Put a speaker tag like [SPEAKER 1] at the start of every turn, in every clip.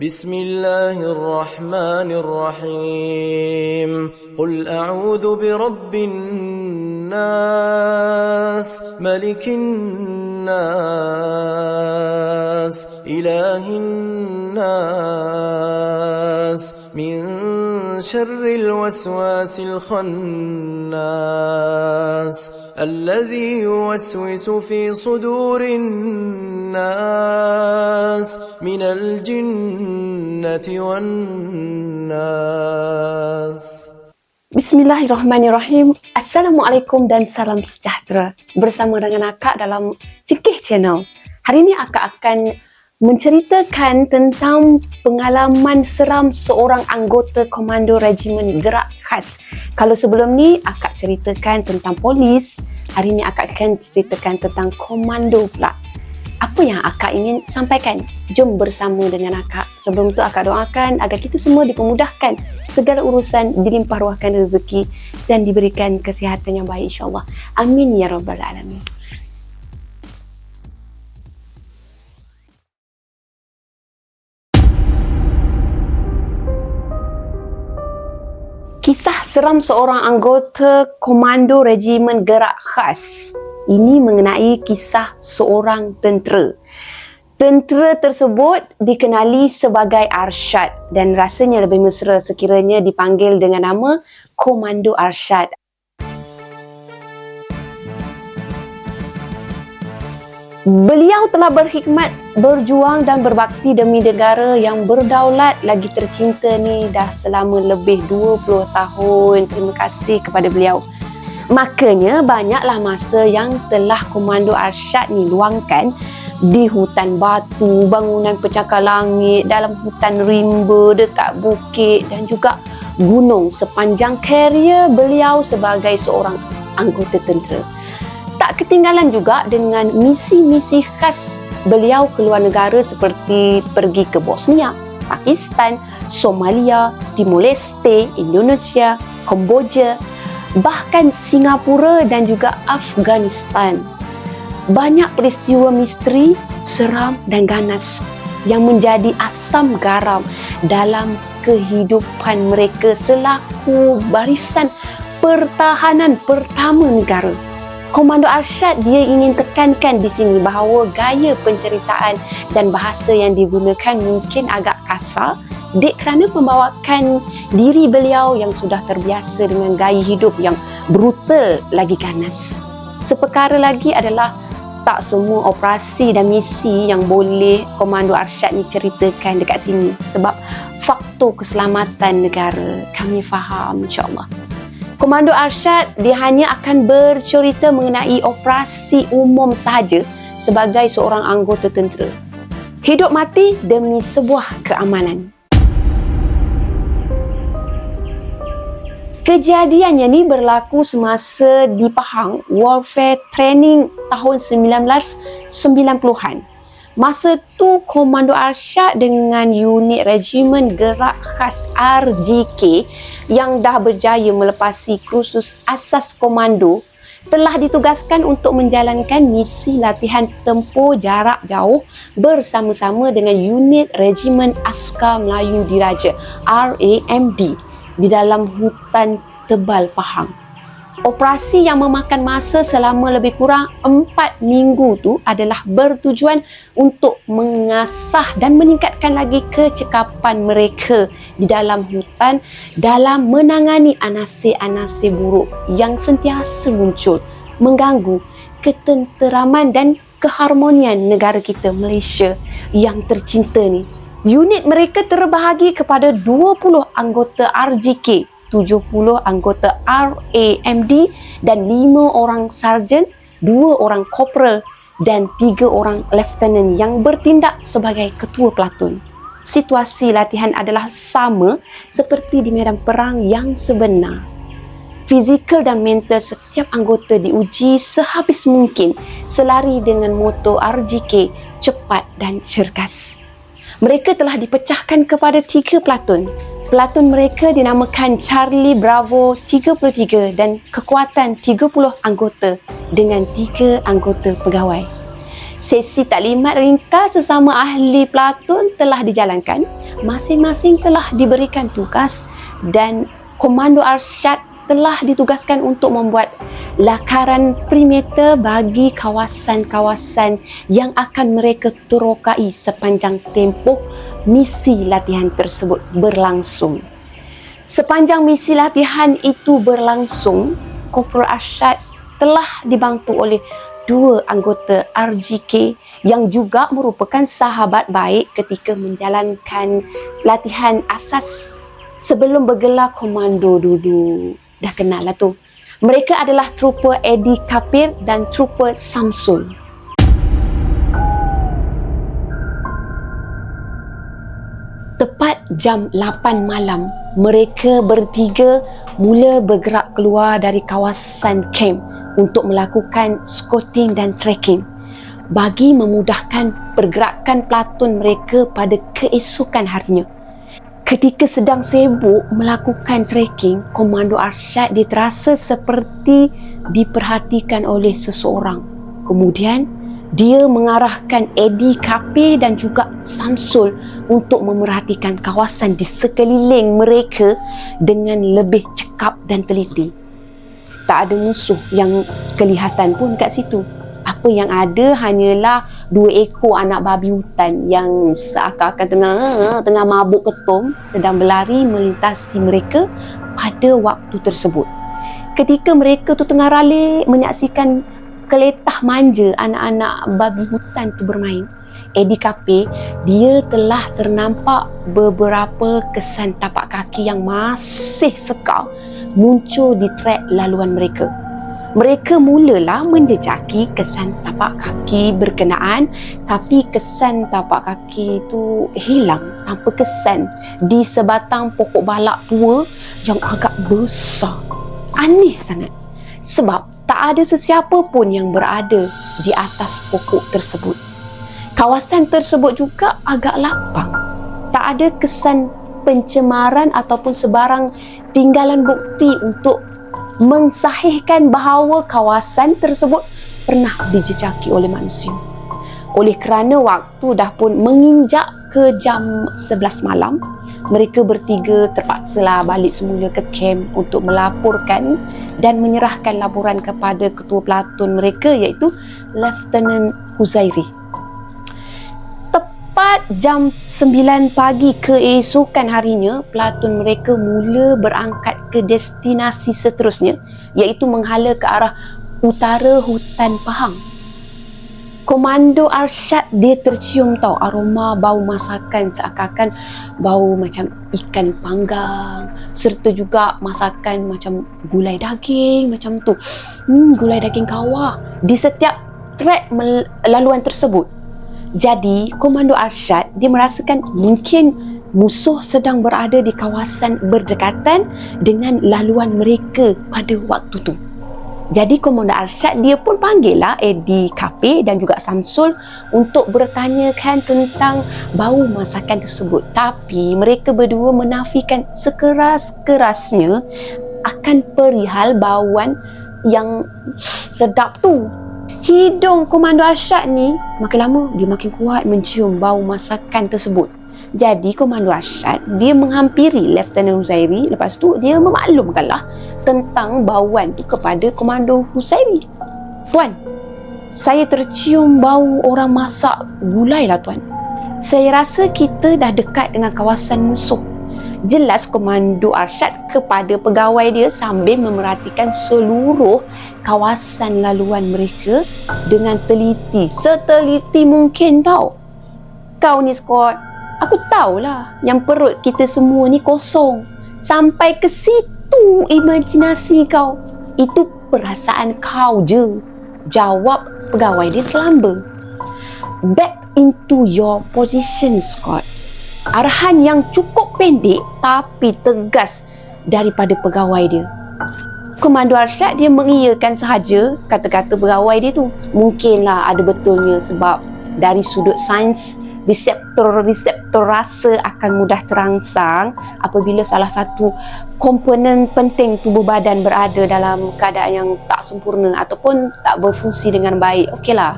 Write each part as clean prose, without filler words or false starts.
[SPEAKER 1] بسم الله الرحمن الرحيم قل أعوذ برب الناس ملك الناس إله الناس من شر الوسواس الخناس الذي يوسوس في صدور الناس من الجنة والناس.
[SPEAKER 2] Bismillahirrahmanirrahim. Assalamualaikum dan salam sejahtera. Bersama dengan Akak dalam Cikih Channel. Hari ini Akak akan menceritakan tentang pengalaman seram seorang anggota Komando Regimen Gerak Khas. Kalau sebelum ni Akak ceritakan tentang polis, hari ini Akak akan ceritakan tentang komando pula. Apa yang Akak ingin sampaikan? Jom bersama dengan Akak. Sebelum tu Akak doakan agar kita semua dipermudahkan segala urusan, dilimpah ruahkan rezeki dan diberikan kesihatan yang baik insya-Allah. Amin ya rabbal alamin. Kisah seram seorang anggota Komando Regimen Gerak Khas. Ini mengenai kisah seorang tentera. Tentera tersebut dikenali sebagai Arsyad dan rasanya lebih mesra sekiranya dipanggil dengan nama Komando Arsyad. Beliau telah berkhidmat, berjuang dan berbakti demi negara yang berdaulat lagi tercinta ni dah selama lebih 20 tahun. Terima kasih kepada beliau. Makanya banyaklah masa yang telah Komando Arsyad ni luangkan di hutan batu, bangunan pencakar langit, dalam hutan rimba, dekat bukit dan juga gunung sepanjang karier beliau sebagai seorang anggota tentera. Tak ketinggalan juga dengan misi-misi khas beliau keluar negara seperti pergi ke Bosnia, Pakistan, Somalia, Timor Leste, Indonesia, Kemboja, bahkan Singapura dan juga Afghanistan. Banyak peristiwa misteri, seram dan ganas yang menjadi asam garam dalam kehidupan mereka selaku barisan pertahanan pertama negara. Komando Arsyad dia ingin tekankan di sini bahawa gaya penceritaan dan bahasa yang digunakan mungkin agak kasar kerana membawakan diri beliau yang sudah terbiasa dengan gaya hidup yang brutal lagi ganas. Seperkara lagi adalah tak semua operasi dan misi yang boleh Komando Arsyad ni ceritakan dekat sini sebab faktor keselamatan negara. Kami faham insya-Allah. Komando Arsyad dia hanya akan bercerita mengenai operasi umum sahaja sebagai seorang anggota tentera. Hidup mati demi sebuah keamanan. Kejadiannya ni berlaku semasa di Pahang Warfare Training tahun 1990-an. Masa tu Komando Arsyad dengan unit Regimen Gerak Khas RGK yang dah berjaya melepasi kursus asas komando telah ditugaskan untuk menjalankan misi latihan tempur jarak jauh bersama-sama dengan unit Regimen Askar Melayu Diraja RAMD di dalam hutan tebal Pahang. Operasi yang memakan masa selama lebih kurang 4 minggu tu adalah bertujuan untuk mengasah dan meningkatkan lagi kecekapan mereka di dalam hutan dalam menangani anasir-anasir buruk yang sentiasa muncul, mengganggu ketenteraman dan keharmonian negara kita Malaysia yang tercinta ni. Unit mereka terbahagi kepada 20 anggota RGK, 70 anggota RAMD dan 5 orang sarjan, 2 orang korporal dan 3 orang lieutenant yang bertindak sebagai ketua pelatun. Situasi latihan adalah sama seperti di medan perang yang sebenar. Fizikal dan mental setiap anggota diuji sehabis mungkin selari dengan moto RGK, cepat dan cergas. Mereka telah dipecahkan kepada 3 pelatun. Pelatun mereka dinamakan Charlie Bravo 33 dan kekuatan 30 anggota dengan 3 anggota pegawai. Sesi taklimat ringkas sesama ahli pelatun telah dijalankan. masing-masing telah diberikan tugas dan Komando Arsyad telah ditugaskan untuk membuat lakaran perimeter bagi kawasan-kawasan yang akan mereka terokai sepanjang tempoh misi latihan tersebut berlangsung. Sepanjang misi latihan itu berlangsung, Korporal Arsyad telah dibantu oleh 2 anggota RGK yang juga merupakan sahabat baik ketika menjalankan latihan asas sebelum bergelar komando dulu. Dah kenal lah tu. Mereka adalah Trooper Eddie Kapir dan Trooper Samsul. Tepat jam 8 malam, mereka bertiga mula bergerak keluar dari kawasan kamp untuk melakukan scouting dan tracking bagi memudahkan pergerakan platoon mereka pada keesokan harinya. Ketika sedang sibuk melakukan tracking, Komando Arsyad dia terasa seperti diperhatikan oleh seseorang. Kemudian, dia mengarahkan Eddie Kapir dan juga Samsul untuk memerhatikan kawasan di sekeliling mereka dengan lebih cekap dan teliti. Tak ada musuh yang kelihatan pun kat situ. Apa yang ada hanyalah 2 ekor anak babi hutan yang seakan-akan tengah mabuk ketum sedang berlari melintasi mereka pada waktu tersebut. Ketika mereka tu tengah ralik menyaksikan keletah manja anak-anak babi hutan tu bermain, Eddie Kapir dia telah ternampak beberapa kesan tapak kaki yang masih sekar muncul di trek laluan mereka. Mereka mulalah menjejaki kesan tapak kaki berkenaan, tapi kesan tapak kaki itu hilang tanpa kesan di sebatang pokok balak tua yang agak besar. Aneh sangat sebab tak ada sesiapa pun yang berada di atas pokok tersebut. Kawasan tersebut juga agak lapang. Tak ada kesan pencemaran ataupun sebarang tinggalan bukti untuk mensahihkan bahawa kawasan tersebut pernah dijejaki oleh manusia. Oleh kerana waktu dah pun menginjak ke jam 11 malam, mereka bertiga terpaksalah balik semula ke kamp untuk melaporkan dan menyerahkan laporan kepada ketua platoon mereka iaitu Lieutenant Huzairi. Tepat jam 9 pagi keesokan harinya, platoon mereka mula berangkat ke destinasi seterusnya iaitu menghala ke arah utara hutan Pahang. Komando Arsyad dia tercium tahu aroma bau masakan seakan-akan bau macam ikan panggang serta juga masakan macam gulai daging macam tu. Gulai daging kawah di setiap trek laluan tersebut. Jadi, Komando Arsyad dia merasakan mungkin musuh sedang berada di kawasan berdekatan dengan laluan mereka pada waktu tu. Jadi, Komando Arsyad dia pun panggillah Eddie Kapir dan juga Samsul untuk bertanyakan tentang bau masakan tersebut. Tapi, mereka berdua menafikan sekeras-kerasnya akan perihal bauan yang sedap tu. Hidung Komando Arsyad ni makin lama dia makin kuat mencium bau masakan tersebut. Jadi Komando Arsyad dia menghampiri Lieutenant Huzairi. Lepas tu dia memaklumkanlah tentang bauan tu kepada Komando Huzairi. Tuan, saya tercium bau orang masak gulai lah tuan. Saya rasa kita dah dekat dengan kawasan musuh. Jelas Komando Arsyad kepada pegawai dia sambil memerhatikan seluruh kawasan laluan mereka dengan teliti. Seteliti mungkin tau. Kau ni Scott, aku tahulah yang perut kita semua ni kosong. Sampai ke situ imajinasi kau. Itu perasaan kau je. Jawab pegawai dia selamba. Back into your position Scott. Arahan yang cukup pendek tapi tegas daripada pegawai dia. Komando Arsyad dia mengiyakan sahaja kata-kata pegawai dia tu. Mungkinlah ada betulnya sebab dari sudut sains reseptor rasa akan mudah terangsang apabila salah satu komponen penting tubuh badan berada dalam keadaan yang tak sempurna ataupun tak berfungsi dengan baik. Okeylah.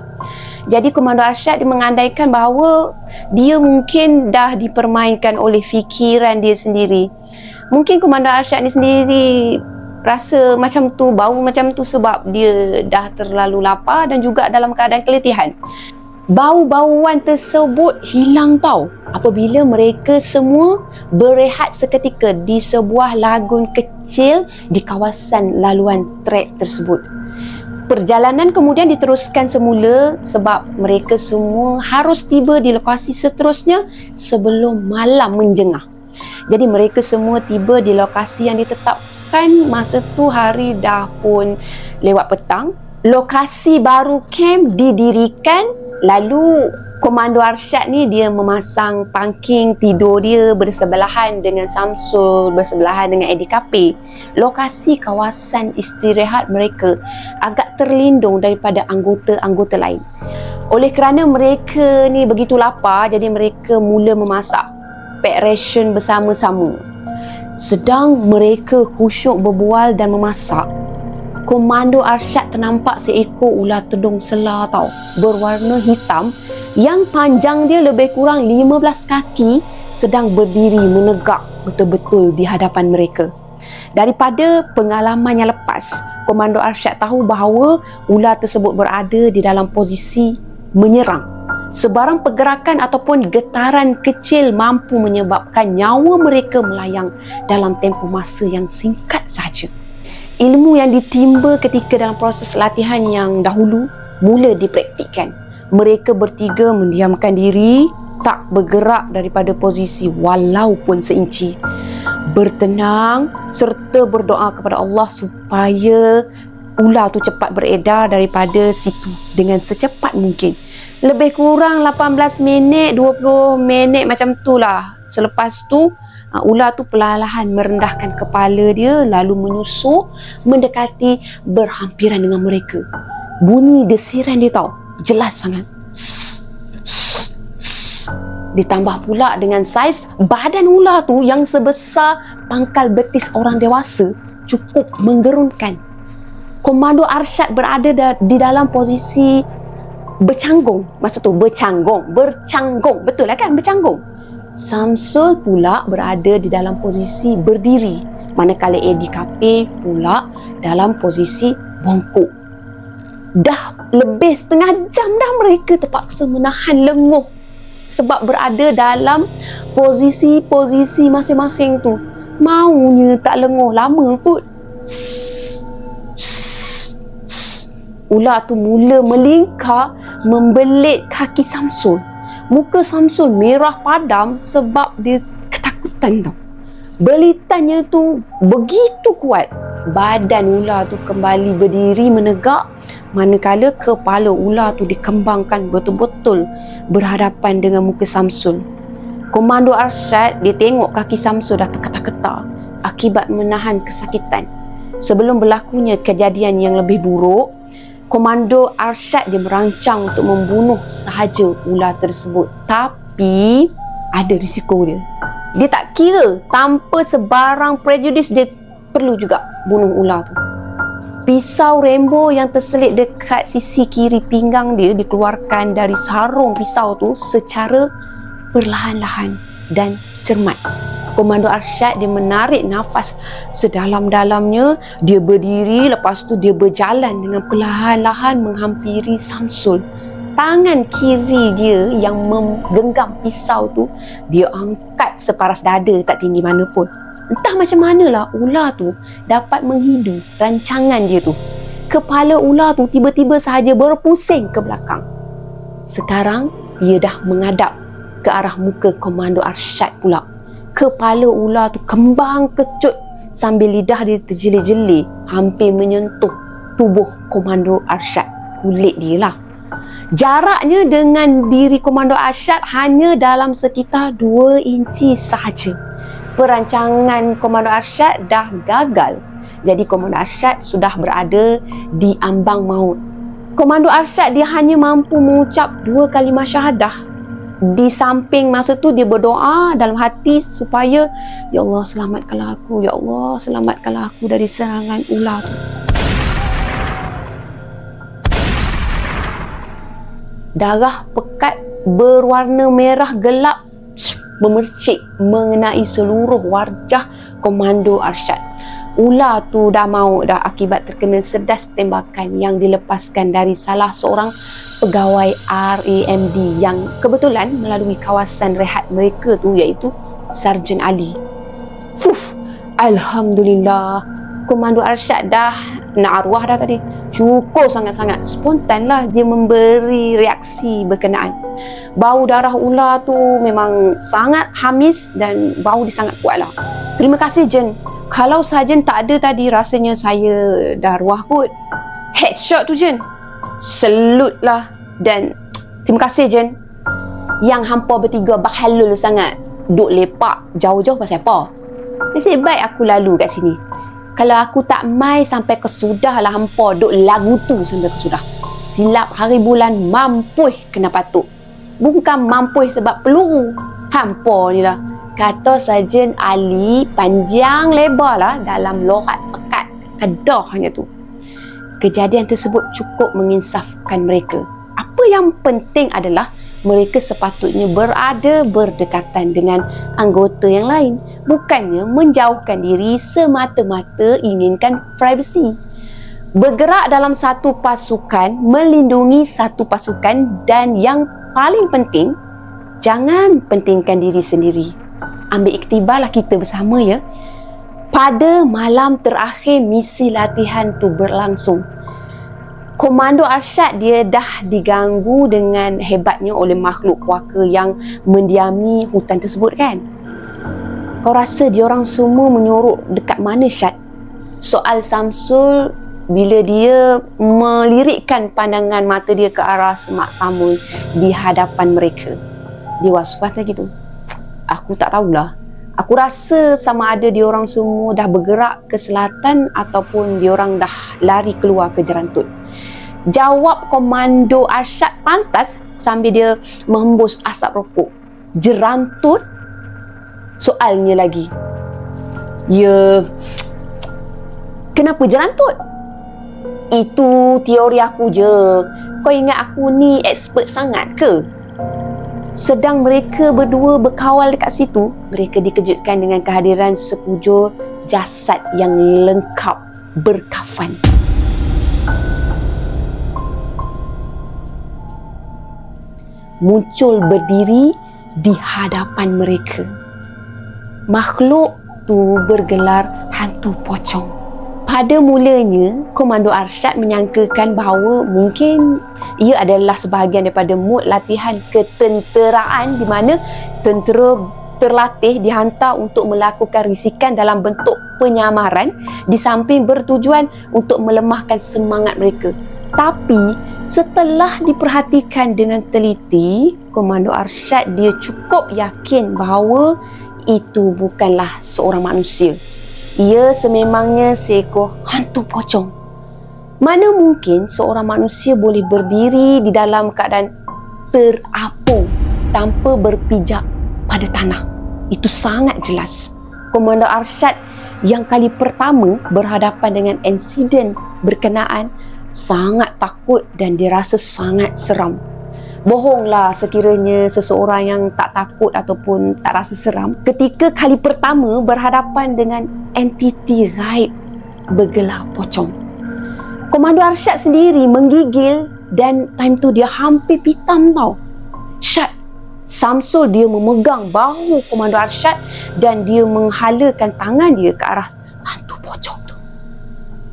[SPEAKER 2] Jadi Komando Arsyad dia mengandaikan bahawa dia mungkin dah dipermainkan oleh fikiran dia sendiri. Mungkin Komando Arsyad ni sendiri rasa macam tu, bau macam tu sebab dia dah terlalu lapar dan juga dalam keadaan keletihan. Bau-bauan tersebut hilang tau apabila mereka semua berehat seketika di sebuah lagun kecil di kawasan laluan trek tersebut. Perjalanan kemudian diteruskan semula sebab mereka semua harus tiba di lokasi seterusnya sebelum malam menjengah. Jadi mereka semua tiba di lokasi yang ditetapkan. Masa tu hari dah pun lewat petang. Lokasi baru camp didirikan. Lalu Komando Arsyad ni dia memasang pangking tidur dia bersebelahan dengan Samsul, bersebelahan dengan ADKP. Lokasi kawasan istirahat mereka agak terlindung daripada anggota-anggota lain. Oleh kerana mereka ni begitu lapar, jadi mereka mula memasak pack ration bersama-sama. Sedang mereka khusyuk berbual dan memasak, Komando Arsyad ternampak seekor ular tedung selar tau, berwarna hitam yang panjang dia lebih kurang 15 kaki sedang berdiri menegak betul-betul di hadapan mereka. Daripada pengalaman yang lepas, Komando Arsyad tahu bahawa ular tersebut berada di dalam posisi menyerang. Sebarang pergerakan ataupun getaran kecil mampu menyebabkan nyawa mereka melayang dalam tempoh masa yang singkat sahaja. Ilmu yang ditimba ketika dalam proses latihan yang dahulu mula dipraktikkan. Mereka bertiga mendiamkan diri, tak bergerak daripada posisi walaupun seinci. Bertenang serta berdoa kepada Allah supaya ular tu cepat beredar daripada situ dengan secepat mungkin. Lebih kurang 18 minit, 20 minit macam tu lah. Selepas tu ular tu perlahan-lahan merendahkan kepala dia lalu menyusup mendekati berhampiran dengan mereka. Bunyi desiran dia tahu jelas sangat. Ditambah pula dengan saiz badan ular tu yang sebesar pangkal betis orang dewasa, cukup menggerunkan. Komando Arsyad berada di dalam posisi bercanggung. Masa tu bercanggung, betul lah kan, bercanggung. Samsul pula berada di dalam posisi berdiri, manakala ADKP pula dalam posisi bongkok. Dah lebih setengah jam dah mereka terpaksa menahan lenguh sebab berada dalam posisi-posisi masing-masing tu. Maunya tak lenguh lama kot. Ular tu mula melingkar membelit kaki Samsul. Muka Samsul merah padam sebab dia ketakutan tau. Belitannya tu begitu kuat. Badan ular tu kembali berdiri menegak, manakala kepala ular tu dikembangkan betul-betul berhadapan dengan muka Samsul. Komando Arsyad dia tengok kaki Samsul dah terketar-ketar akibat menahan kesakitan. Sebelum berlakunya kejadian yang lebih buruk, Komando Arsyad dia merancang untuk membunuh sahaja ular tersebut. Tapi ada risiko dia. Dia tak kira tanpa sebarang prejudis dia perlu juga bunuh ular tu. Pisau Rambo yang terselit dekat sisi kiri pinggang dia dikeluarkan dari sarung pisau tu secara perlahan-lahan dan cermat. Komando Arsyad dia menarik nafas sedalam-dalamnya. Dia berdiri, lepas tu dia berjalan dengan perlahan-lahan menghampiri Samsul. Tangan kiri dia yang menggenggam pisau tu dia angkat separas dada, tak tinggi mana pun. Entah macam manalah ular tu dapat menghidu rancangan dia tu. Kepala ular tu tiba-tiba sahaja berpusing ke belakang. Sekarang ia dah menghadap ke arah muka Komando Arsyad pula. Kepala ular tu kembang kecut sambil lidah dia terjelir-jelir hampir menyentuh tubuh Komando Arsyad. Kulit dia lah. Jaraknya dengan diri Komando Arsyad hanya dalam sekitar 2 inci sahaja. Perancangan Komando Arsyad dah gagal. Jadi Komando Arsyad sudah berada di ambang maut. Komando Arsyad dia hanya mampu mengucap 2 kalimah syahadah. Di samping masa tu dia berdoa dalam hati supaya ya Allah selamatkanlah aku, ya Allah selamatkanlah aku dari serangan ular tu. Darah pekat berwarna merah gelap memercik mengenai seluruh wajah Komando Arsyad. Ular tu dah maut dah akibat terkena sedas tembakan yang dilepaskan dari salah seorang pegawai RAMD yang kebetulan melalui kawasan rehat mereka tu, iaitu Sarjan Ali. Alhamdulillah, Komando Arsyad dah nak arwah dah tadi. Syukur sangat-sangat. Spontanlah dia memberi reaksi berkenaan. Bau darah ular tu memang sangat hamis dan bau dia sangat kuat lah. Terima kasih Jen. Kalau Sarjan tak ada tadi, rasanya saya dah arwah kot. Headshot tu Jen. Salute lah. Dan terima kasih Jen. Yang hampa bertiga bahalul sangat. Duk lepak jauh-jauh pasal apa? Nasib baik aku lalu kat sini. Kalau aku tak mai sampai kesudah lah hampa duk lagu tu sampai kesudah. Silap hari bulan mampuih kena patuk. Bukan mampuih sebab peluru. Hampa ni lah. Kata Sarjan Ali panjang lebar lah dalam lorat pekat. Kedah hanya tu. Kejadian tersebut cukup menginsafkan mereka. Apa yang penting adalah mereka sepatutnya berada berdekatan dengan anggota yang lain, bukannya menjauhkan diri semata-mata inginkan privasi. Bergerak dalam satu pasukan, melindungi satu pasukan, dan yang paling penting, jangan pentingkan diri sendiri. Ambil iktibarlah kita bersama ya. Pada malam terakhir misi latihan tu berlangsung, Komando Arsyad dia dah diganggu dengan hebatnya oleh makhluk puaka yang mendiami hutan tersebut kan. Kau rasa diorang semua menyorok dekat mana Syad? Soal Samsul bila dia melirikkan pandangan mata dia ke arah semak samun di hadapan mereka. Dia was-was lagi tu. Aku tak tahulah. Aku rasa sama ada diorang semua dah bergerak ke selatan ataupun diorang dah lari keluar ke Jerantut. Jawab Komando Arsyad pantas sambil dia menghembus asap rokok. Jerantut? Soalnya lagi. Ya, kenapa Jerantut? Itu teori aku je. Kau ingat aku ni expert sangat ke? Sedang mereka berdua berkawal dekat situ, mereka dikejutkan dengan kehadiran sekujur jasad yang lengkap berkafan. Muncul berdiri di hadapan mereka. Makhluk tu bergelar hantu pocong. Pada mulanya, Komando Arsyad menyangkakan bahawa mungkin ia adalah sebahagian daripada mod latihan ketenteraan di mana tentera terlatih dihantar untuk melakukan risikan dalam bentuk penyamaran di samping bertujuan untuk melemahkan semangat mereka. Tapi setelah diperhatikan dengan teliti, Komando Arsyad dia cukup yakin bahawa itu bukanlah seorang manusia. Ia sememangnya seekor hantu pocong. Mana mungkin seorang manusia boleh berdiri di dalam keadaan terapung tanpa berpijak pada tanah? Itu sangat jelas. Komando Arsyad yang kali pertama berhadapan dengan insiden berkenaan sangat takut dan dirasa sangat seram. Bohonglah sekiranya seseorang yang tak takut ataupun tak rasa seram ketika kali pertama berhadapan dengan entiti gaib bergelar pocong. Komando Arsyad sendiri menggigil dan time tu dia hampir pitam tau. Syad, Samsul dia memegang bahu Komando Arsyad dan dia menghalakan tangan dia ke arah hantu pocong tu.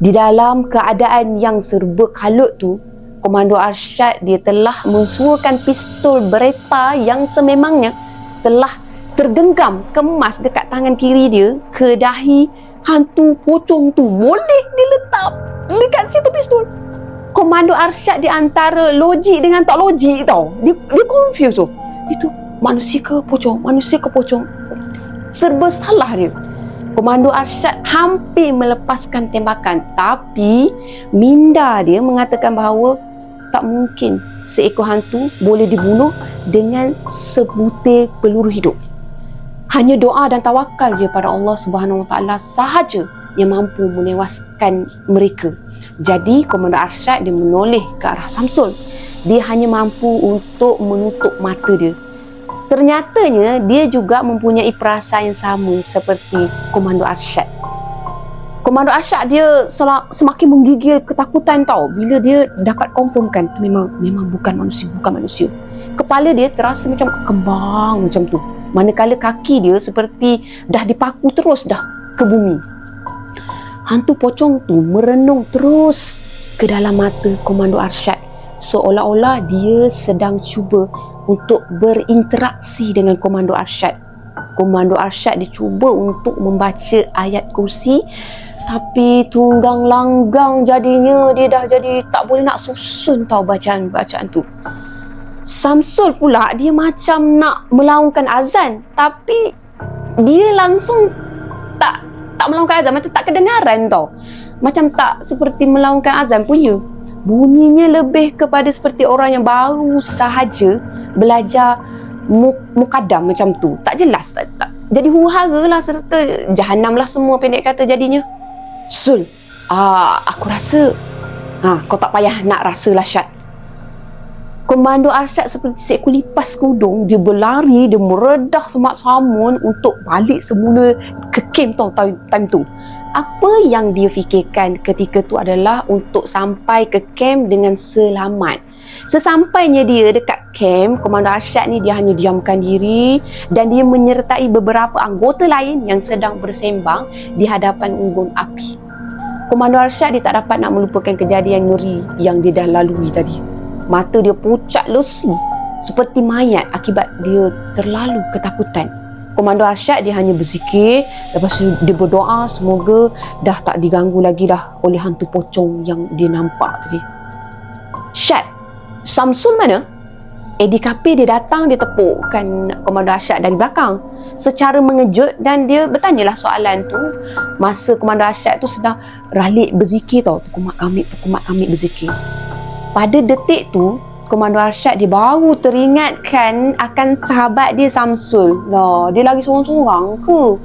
[SPEAKER 2] Di dalam keadaan yang serba kalut tu, Komando Arsyad dia telah mensuakan pistol Beretta yang sememangnya telah tergenggam kemas dekat tangan kiri dia ke dahi hantu pocong tu. Boleh diletak dekat situ pistol. Komando Arsyad di antara logik dengan tak logik tau. Dia confused tu. Itu manusia ke pocong? Manusia ke pocong? Serba salah dia. Komando Arsyad hampir melepaskan tembakan, tapi minda dia mengatakan bahawa tak mungkin seekor hantu boleh dibunuh dengan sebutir peluru hidup. Hanya doa dan tawakal je pada Allah Subhanahu Wa Taala sahaja yang mampu menewaskan mereka. Jadi Komando Arsyad dia menoleh ke arah Samsul. Dia hanya mampu untuk menutup mata dia. Ternyatanya dia juga mempunyai perasaan yang sama seperti Komando Arsyad. Komando Arsyad dia semakin menggigil ketakutan tau bila dia dapat confirmkan memang bukan manusia. Kepala dia terasa macam kembang macam tu. Manakala kaki dia seperti dah dipaku terus dah ke bumi. Hantu pocong tu merenung terus ke dalam mata Komando Arsyad, seolah-olah dia sedang cuba untuk berinteraksi dengan Komando Arsyad. Komando Arsyad dicuba untuk membaca ayat kursi, tapi tunggang langgang jadinya. Dia dah jadi tak boleh nak susun tau bacaan-bacaan tu. Samsul pula dia macam nak melaungkan azan, tapi dia langsung tak melaungkan azan, macam tak kedengaran tau. Macam tak seperti melaungkan azan punya. Bunyinya lebih kepada seperti orang yang baru sahaja belajar mukadam macam tu. Tak jelas, tak. Jadi huru-hara lah serta jahanam lah semua pendek kata jadinya. Sul, aku rasa kau tak payah nak rasa lah Syad. Komando Arsyad seperti seekor lipas kudung. Dia berlari, dia meredah semak-samun untuk balik semula ke camp tau time tu. Apa yang dia fikirkan ketika tu adalah untuk sampai ke camp dengan selamat. Sesampainya dia dekat camp, Komando Arsyad ni dia hanya diamkan diri dan dia menyertai beberapa anggota lain yang sedang bersembang di hadapan unggun api. Komando Arsyad dia tak dapat nak melupakan kejadian ngeri yang dia dah lalui tadi. Mata dia pucat lesi seperti mayat akibat dia terlalu ketakutan. Komando Arsyad dia hanya berzikir, lepas tu dia berdoa semoga dah tak diganggu lagi dah oleh hantu pocong yang dia nampak tadi. Syad, Samsul mana? ADKP dia datang, dia tepukkan Komando Arsyad dari belakang secara mengejut dan dia bertanyalah soalan tu masa Komando Arsyad tu sedang ralik berzikir tau. Tukumat kamit berzikir. Pada detik tu Komando Arsyad dia baru teringatkan akan sahabat dia Samsul. Lah, dia lagi sorang-sorang ke?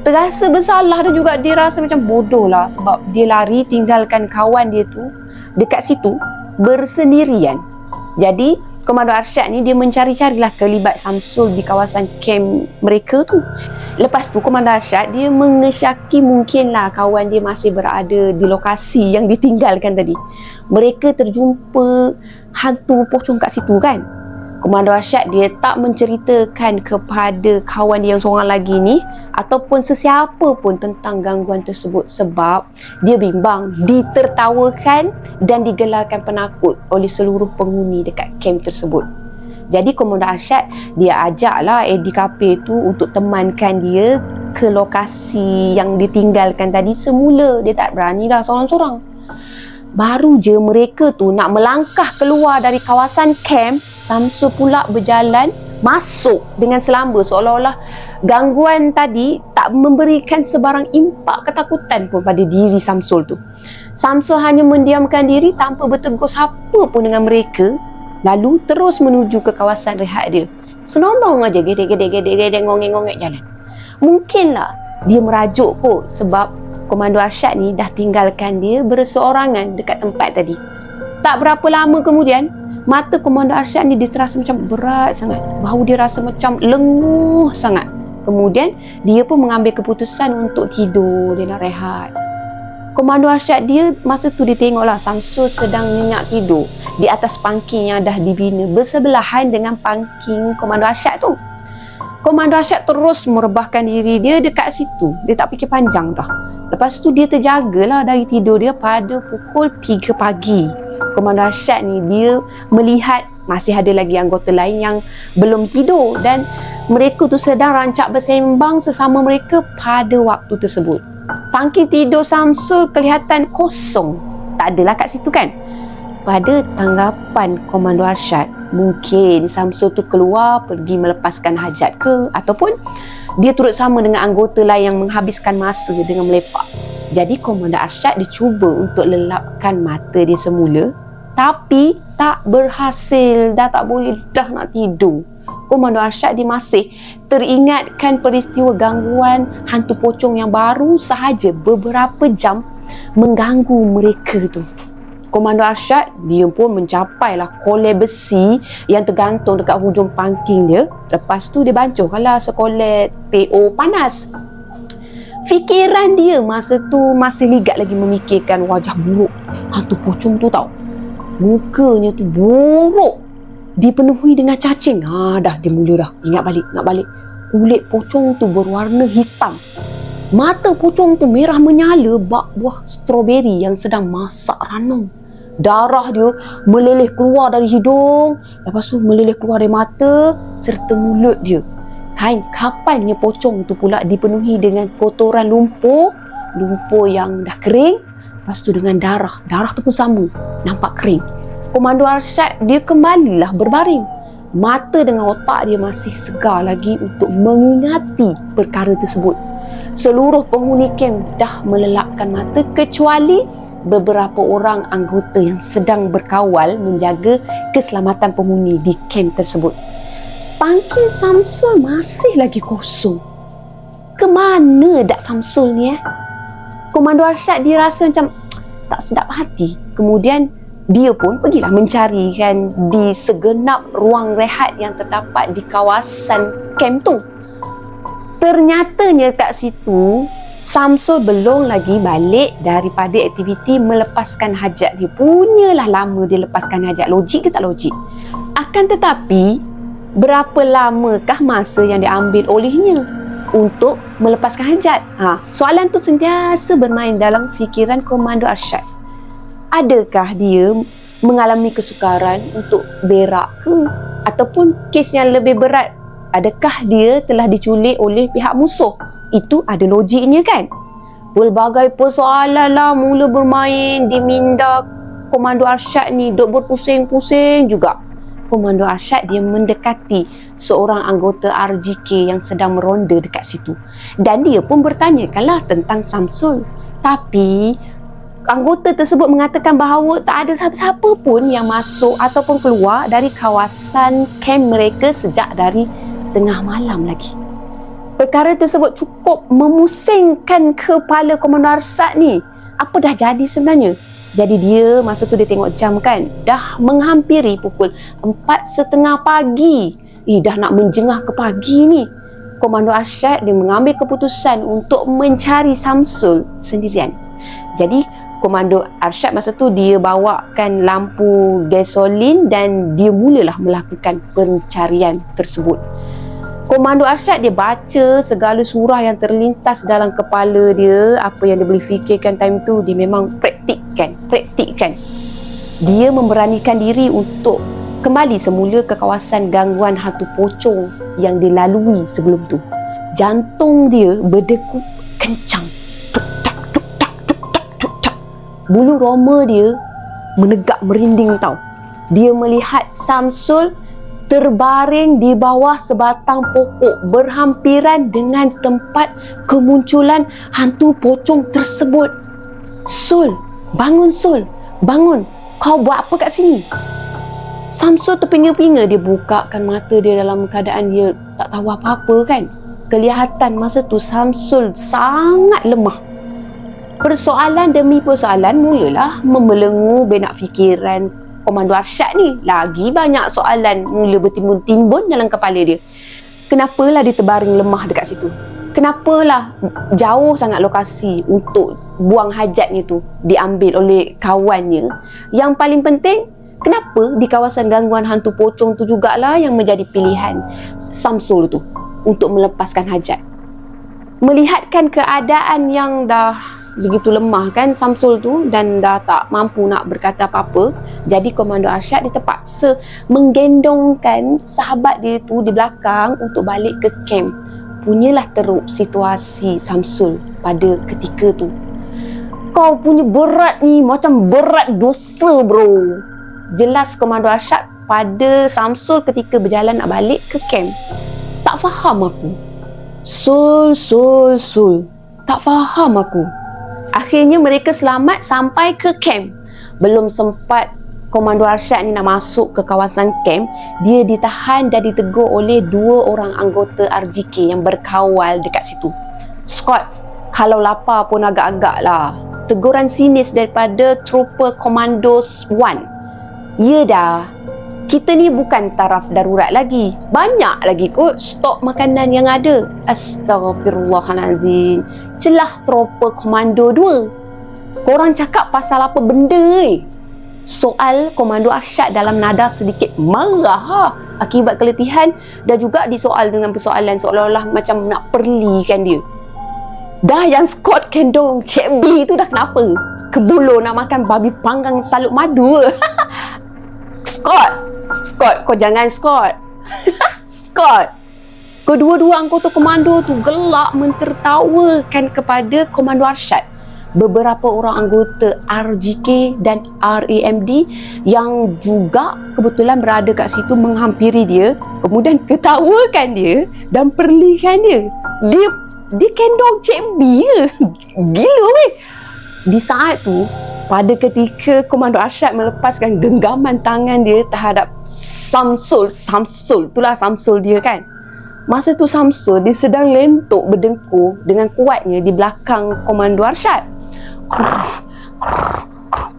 [SPEAKER 2] Terasa bersalah dan juga dia rasa macam bodoh lah sebab dia lari tinggalkan kawan dia tu dekat situ bersendirian. Jadi Komando Arsyad ni dia mencari-carilah kelibat Samsul di kawasan kamp mereka tu. Lepas tu Komando Arsyad dia mengesyaki mungkinlah kawan dia masih berada di lokasi yang ditinggalkan tadi. Mereka terjumpa hantu pocong kat situ kan. Komando Arsyad dia tak menceritakan kepada kawan dia yang seorang lagi ni ataupun sesiapa pun tentang gangguan tersebut sebab dia bimbang ditertawakan dan digelarkan penakut oleh seluruh penghuni dekat kamp tersebut. Jadi Komando Arsyad dia ajaklah ADKP tu untuk temankan dia ke lokasi yang ditinggalkan tadi. Semula dia tak berani dah seorang-seorang. Baru je mereka tu nak melangkah keluar dari kawasan kamp, Samsul pula berjalan masuk dengan selamba seolah-olah gangguan tadi tak memberikan sebarang impak ketakutan pun pada diri Samsul tu. Samsul hanya mendiamkan diri tanpa bertegur siapa pun dengan mereka, lalu terus menuju ke kawasan rehat dia. Senondong aja gedek-gedek ngongek-ngongek jalan. Mungkinlah dia merajuk kot sebab Komando Arsyad ni dah tinggalkan dia berseorangan dekat tempat tadi. Tak berapa lama kemudian, mata Komando Arsyad ni dia terasa macam berat sangat. Bahu dia rasa macam lenguh sangat. Kemudian, dia pun mengambil keputusan untuk tidur. Dia nak rehat. Komando Arsyad dia masa tu dia tengoklah Samsul sedang nyenyak tidur di atas pangking yang dah dibina bersebelahan dengan pangking Komando Arsyad tu. Komando Arsyad terus merebahkan diri dia dekat situ. Dia tak fikir panjang dah. Lepas tu dia terjagalah dari tidur dia pada pukul 3 pagi. Komando Arsyad ni dia melihat masih ada lagi anggota lain yang belum tidur dan mereka tu sedang rancak bersembang sesama mereka pada waktu tersebut. Pangking tidur Samsul kelihatan kosong. Tak adalah kat situ kan? Pada tanggapan Komando Arsyad, mungkin Samsul tu keluar pergi melepaskan hajat ke ataupun dia turut sama dengan anggota lain yang menghabiskan masa dengan melepak. Jadi Komando Arsyad dia cuba untuk lelapkan mata dia semula tapi tak berhasil. Dah tak boleh dah nak tidur. Komando Arsyad dia masih teringatkan peristiwa gangguan hantu pocong yang baru sahaja beberapa jam mengganggu mereka tu. Komando Arsyad, dia pun mencapailah kolej besi yang tergantung dekat hujung pangking dia. Lepas tu dia bancuhkanlah sekolej TO panas. Fikiran dia masa tu masih ligat lagi memikirkan wajah buruk hantu pocong tu tau. Mukanya tu buruk, dipenuhi dengan cacing. Dah dia mula dah ingat balik. Kulit pocong tu berwarna hitam. Mata pocong tu merah menyala bak buah stroberi yang sedang masak ranum. Darah dia meleleh keluar dari hidung, lepas tu meleleh keluar dari mata serta mulut dia. Kain kapalnya pocong tu pula dipenuhi dengan kotoran lumpur yang dah kering. Lepas tu dengan darah tu pun sama, nampak kering. Komando Arsyad dia kembalilah berbaring. Mata dengan otak dia masih segar lagi untuk mengingati perkara tersebut. Seluruh penghuni kem dah melelapkan mata kecuali beberapa orang anggota yang sedang berkawal menjaga keselamatan penghuni di kem tersebut. Pangkil Samsul masih lagi kosong. Kemana dak Samsul ni Komando Arsyad dia rasa macam tak sedap hati. Kemudian dia pun pergilah mencari kan di segenap ruang rehat yang terdapat di kawasan kem tu. Ternyatanya kat situ Samsul belum lagi balik daripada aktiviti melepaskan hajat dia. Punyalah lama dia lepaskan hajat. Logik ke tak logik? Akan tetapi, berapa lamakah masa yang diambil olehnya untuk melepaskan hajat? Soalan tu sentiasa bermain dalam fikiran Komando Arsyad. Adakah dia mengalami kesukaran untuk berak ke? Ataupun kes yang lebih berat, adakah dia telah diculik oleh pihak musuh? Itu ada logiknya kan? Pelbagai persoalan lah mula bermain di minda Komando Arsyad ni. Duk berpusing-pusing juga. Komando Arsyad dia mendekati seorang anggota RGK yang sedang meronda dekat situ. Dan dia pun bertanyakanlah tentang Samsul. Tapi anggota tersebut mengatakan bahawa tak ada siapa-siapa pun yang masuk ataupun keluar dari kawasan kem mereka sejak dari tengah malam lagi. Perkara tersebut cukup memusingkan kepala Komando Arsyad ni. Apa dah jadi sebenarnya? Jadi dia masa tu dia tengok jam kan, dah menghampiri pukul 4:30 pagi. Dah nak menjengah ke pagi ni. Komando Arsyad dia mengambil keputusan untuk mencari Samsul sendirian. Jadi Komando Arsyad masa tu dia bawakan lampu gasolin dan dia mulalah melakukan pencarian tersebut. Komando Arsyad dia baca segala surah yang terlintas dalam kepala dia. Apa yang dia boleh fikirkan time tu dia memang praktikkan. Dia memberanikan diri untuk kembali semula ke kawasan gangguan hantu pocong yang dilalui sebelum tu. Jantung dia berdegup kencang. Tuk-tak, tuk-tak, tuk-tak, tuk-tak. Bulu roma dia menegak merinding tau. Dia melihat Samsul terbaring di bawah sebatang pokok berhampiran dengan tempat kemunculan hantu pocong tersebut. Sul, bangun Sul, bangun. Kau buat apa kat sini? Samsul terpinga-pinga, dia bukakan mata dia dalam keadaan dia tak tahu apa-apa kan. Kelihatan masa tu Samsul sangat lemah. Persoalan demi persoalan mulalah membelenggu benak fikiran Komando Arsyad ni. Lagi banyak soalan mula bertimbun-timbun dalam kepala dia. Kenapalah dia terbaring lemah dekat situ? Kenapalah jauh sangat lokasi untuk buang hajatnya tu diambil oleh kawannya? Yang paling penting, kenapa di kawasan gangguan hantu pocong tu jugalah yang menjadi pilihan Samsul tu untuk melepaskan hajat? Melihatkan keadaan yang dah begitu lemah kan Samsul tu dan dah tak mampu nak berkata apa-apa, jadi Komando Arsyad dia terpaksa menggendongkan sahabat dia tu di belakang untuk balik ke kem. Punyalah teruk situasi Samsul pada ketika tu. Kau punya berat ni macam berat dosa bro. Jelas Komando Arsyad pada Samsul ketika berjalan nak balik ke kem. Tak faham aku. Sul. Tak faham aku. Akhirnya mereka selamat sampai ke kem. Belum sempat Komando Arsyad ni nak masuk ke kawasan kem, dia ditahan dan ditegur oleh 2 orang anggota RGK yang berkawal dekat situ. Scott, kalau lapar pun agak-agak lah. teguran sinis daripada Trooper Commandos 1. Ya dah, kita ni bukan taraf darurat lagi. Banyak lagi kot stok makanan yang ada. Astaghfirullahalazim. Celah Trooper Komando 2. Korang cakap pasal apa benda ni? Soal Komando Arsyad dalam nada sedikit marah akibat keletihan, dan juga disoal dengan persoalan seolah-olah macam nak perlikan dia. Dah yang Scott kendong Cik B tu dah kenapa? Kebulu nak makan babi panggang salut madu. Scott, kau jangan Scott. Scott, kedua-dua anggota komando tu gelak mentertawakan kepada Komando Arsyad. Beberapa orang anggota RGK dan RAMD yang juga kebetulan berada kat situ menghampiri dia, kemudian ketawakan dia dan perlikan dia. Dia kendong Cik B ke? Gila weh. Di saat tu, pada ketika Komando Arsyad melepaskan genggaman tangan dia terhadap Samsul, itulah Samsul dia kan. Masa tu Samsul dia sedang lentuk berdengkur dengan kuatnya di belakang Komando Arsyad.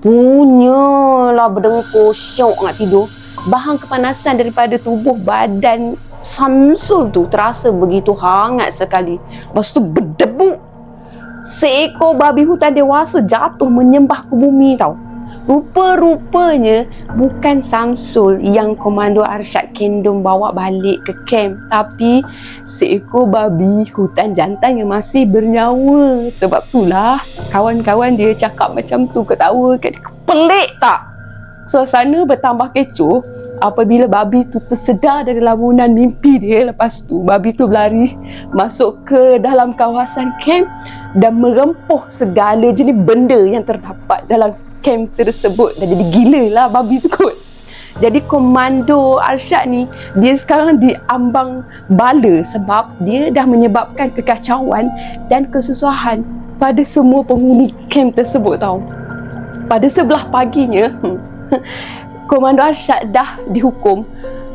[SPEAKER 2] Punyalah berdengkur, syok nak tidur. Bahan kepanasan daripada tubuh badan Samsul tu terasa begitu hangat sekali. Lepas tu berdebu. Seekor babi hutan dewasa jatuh menyembah ke bumi tau. Rupa-rupanya bukan Samsul yang Komando Arsyad kendong bawa balik ke kamp, tapi seekor babi hutan jantan yang masih bernyawa. Sebab itulah kawan-kawan dia cakap macam tu, ketawa kat dia. Pelik tak? Suasana bertambah kecoh apabila babi tu tersedar dari lamunan mimpi dia. Lepas tu babi tu berlari masuk ke dalam kawasan kamp dan merempuh segala jenis benda yang terdapat dalam kamp tersebut. Dan jadi gila lah babi tu kot. Jadi Komando Arsyad ni, dia sekarang diambang bala sebab dia dah menyebabkan kekacauan dan kesusahan pada semua penghuni kamp tersebut tau. Pada sebelah paginya, Komando Arsyad dah dihukum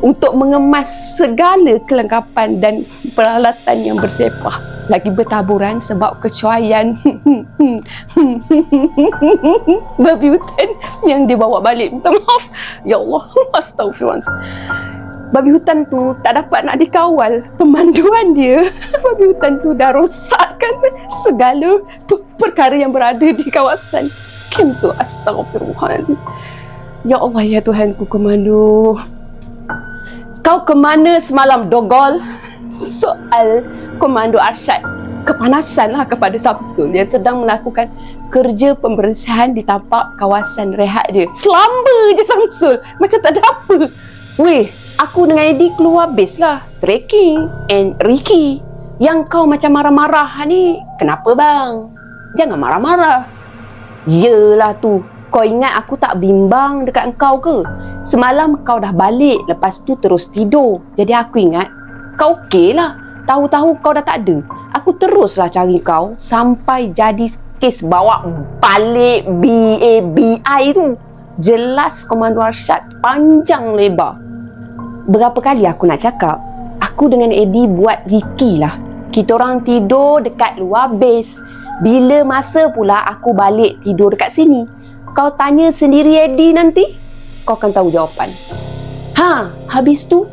[SPEAKER 2] untuk mengemas segala kelengkapan dan peralatan yang bersepah. Lagi bertaburan sebab kecuaian babi hutan yang dibawa balik. Minta maaf. Ya Allah, astagfirullahaladzim. Babi hutan tu tak dapat nak dikawal pemanduan dia. Babi hutan tu dah rosakkan segala perkara yang berada di kawasan kamp tu. Astagfirullahaladzim. Ya Allah, ya Tuhanku, Komando. Kau ke mana semalam, dogol? Soal Komando Arsyad kepanasan lah kepada Samsul yang sedang melakukan kerja pembersihan di tapak kawasan rehat dia. Selamba je Samsul, macam tak ada apa. Weh, aku dengan Eddie keluar base lah, trekking and Ricky. Yang kau macam marah-marah ni, kenapa bang? Jangan marah-marah. Yelah tu, kau ingat aku tak bimbang dekat engkau ke? Semalam kau dah balik, lepas tu terus tidur. Jadi aku ingat kau okey lah. Tahu-tahu kau dah tak ada. Aku teruslah cari kau sampai jadi kes bawa balik BABI tu. Jelas Komando Arsyad panjang lebar. Berapa kali aku nak cakap, aku dengan Eddie buat Ricky lah. Kita orang tidur dekat luar base. Bila masa pula aku balik tidur dekat sini? Kau tanya sendiri Eddie nanti, kau akan tahu jawapan. Habis tu,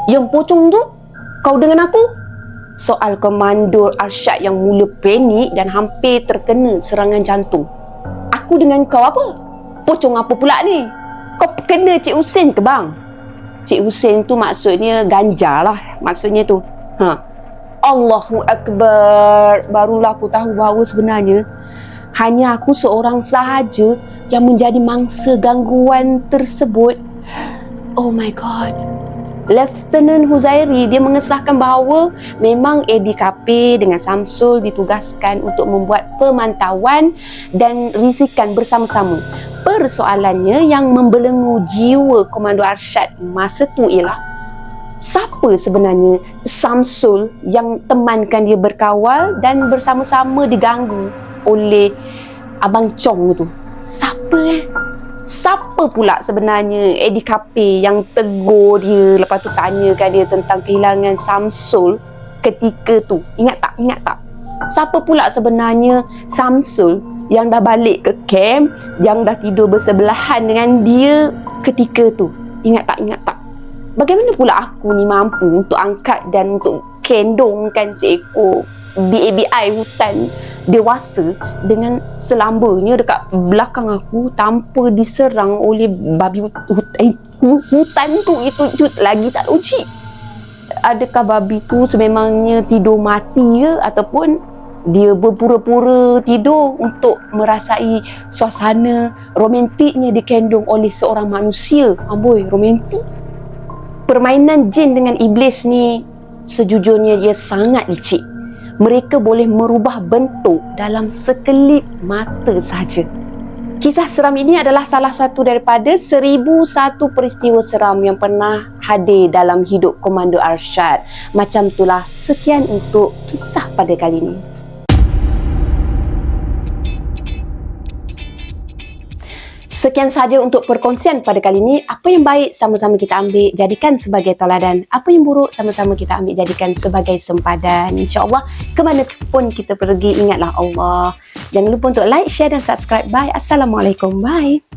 [SPEAKER 2] yang pocong tu, kau dengan aku? Soal Komando Arsyad yang mula panik dan hampir terkena serangan jantung. Aku dengan kau apa? Pocong apa pula ni? Kau kena Cik Hussein ke bang? Cik Hussein tu maksudnya ganja lah. Maksudnya tu. Allahu Akbar. Barulah aku tahu bahawa sebenarnya hanya aku seorang sahaja yang menjadi mangsa gangguan tersebut. Oh my God. Lieutenant Huzairi dia mengesahkan bahawa memang ADKP dengan Samsul ditugaskan untuk membuat pemantauan dan risikan bersama-sama. Persoalannya yang membelenggu jiwa Komando Arsyad masa tu ialah siapa sebenarnya Samsul yang temankan dia berkawal dan bersama-sama diganggu oleh Abang Chong tu. Siapa pula sebenarnya ADKP yang tegur dia, lepas tu tanyakan dia tentang kehilangan Samsul ketika tu? Ingat tak? Siapa pula sebenarnya Samsul yang dah balik ke camp, yang dah tidur bersebelahan dengan dia ketika tu. Ingat tak? Bagaimana pula aku ni mampu untuk angkat dan untuk kendongkan seekor BABI hutan dewasa dengan selambanya dekat belakang aku tanpa diserang oleh babi hutan tu. Itu lagi tak logik. Adakah babi tu sememangnya tidur mati ke, ataupun dia berpura-pura tidur untuk merasai suasana romantiknya dikendong oleh seorang manusia? Amboi, romantik. Permainan jin dengan iblis ni sejujurnya ia sangat licik. Mereka boleh merubah bentuk dalam sekelip mata sahaja. Kisah seram ini adalah salah satu daripada 1001 peristiwa seram yang pernah hadir dalam hidup Komando Arsyad. Macam itulah, sekian untuk kisah pada kali ini. Sekian sahaja untuk perkongsian pada kali ini. Apa yang baik sama-sama kita ambil, jadikan sebagai teladan. Apa yang buruk sama-sama kita ambil, jadikan sebagai sempadan. InsyaAllah, ke mana pun kita pergi, ingatlah Allah. Jangan lupa untuk like, share dan subscribe. Bye. Assalamualaikum. Bye.